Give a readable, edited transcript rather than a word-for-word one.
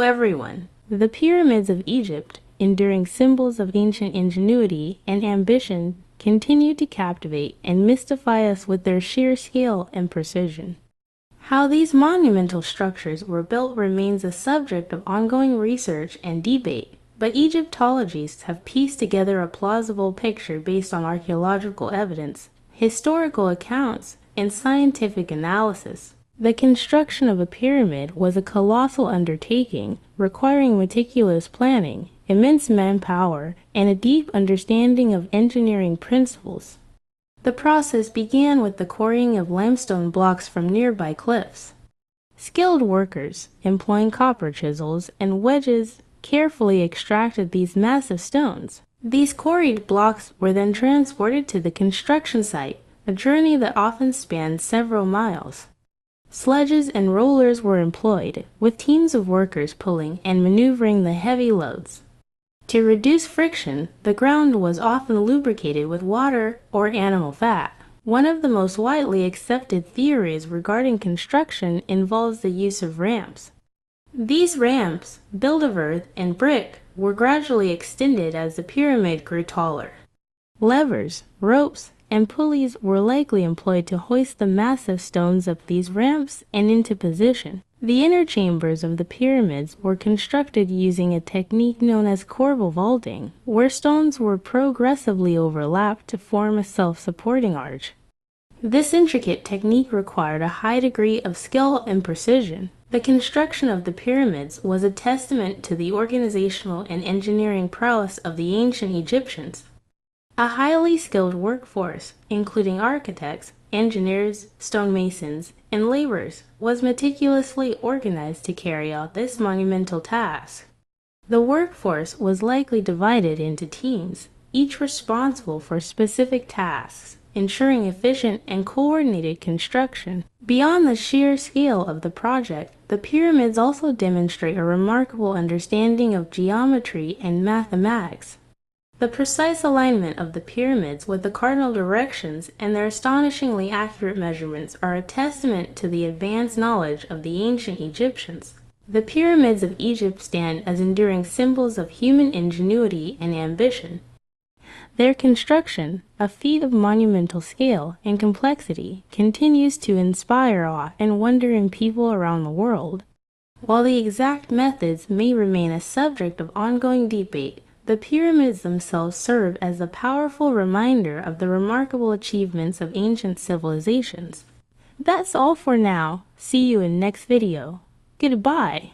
everyone! The pyramids of Egypt, enduring symbols of ancient ingenuity and ambition, continue to captivate and mystify us with their sheer scale and precision. How these monumental structures were built remains a subject of ongoing research and debate, but Egyptologists have pieced together a plausible picture based on archaeological evidence, historical accounts, and scientific analysis. The construction of a pyramid was a colossal undertaking, requiring meticulous planning, immense manpower, and a deep understanding of engineering principles. The process began with the quarrying of limestone blocks from nearby cliffs. Skilled workers, employing copper chisels and wedges, carefully extracted these massive stones. These quarried blocks were then transported to the construction site, a journey that often spanned several miles. Sledges and rollers were employed, with teams of workers pulling and maneuvering the heavy loads. To reduce friction, the ground was often lubricated with water or animal fat. One of the most widely accepted theories regarding construction involves the use of ramps. These ramps, built of earth and brick, were gradually extended as the pyramid grew taller. Levers, ropes, and pulleys were likely employed to hoist the massive stones up these ramps and into position. The inner chambers of the pyramids were constructed using a technique known as corbel vaulting, where stones were progressively overlapped to form a self-supporting arch. This intricate technique required a high degree of skill and precision. The construction of the pyramids was a testament to the organizational and engineering prowess of the ancient Egyptians. A highly skilled workforce, including architects, engineers, stonemasons, and laborers, was meticulously organized to carry out this monumental task. The workforce was likely divided into teams, each responsible for specific tasks, ensuring efficient and coordinated construction. Beyond the sheer scale of the project, the pyramids also demonstrate a remarkable understanding of geometry and mathematics. The precise alignment of the pyramids with the cardinal directions and their astonishingly accurate measurements are a testament to the advanced knowledge of the ancient Egyptians. The pyramids of Egypt stand as enduring symbols of human ingenuity and ambition. Their construction, a feat of monumental scale and complexity, continues to inspire awe and wonder in people around the world. While the exact methods may remain a subject of ongoing debate, the pyramids themselves serve as a powerful reminder of the remarkable achievements of ancient civilizations. That's all for now. See you in next video. Goodbye.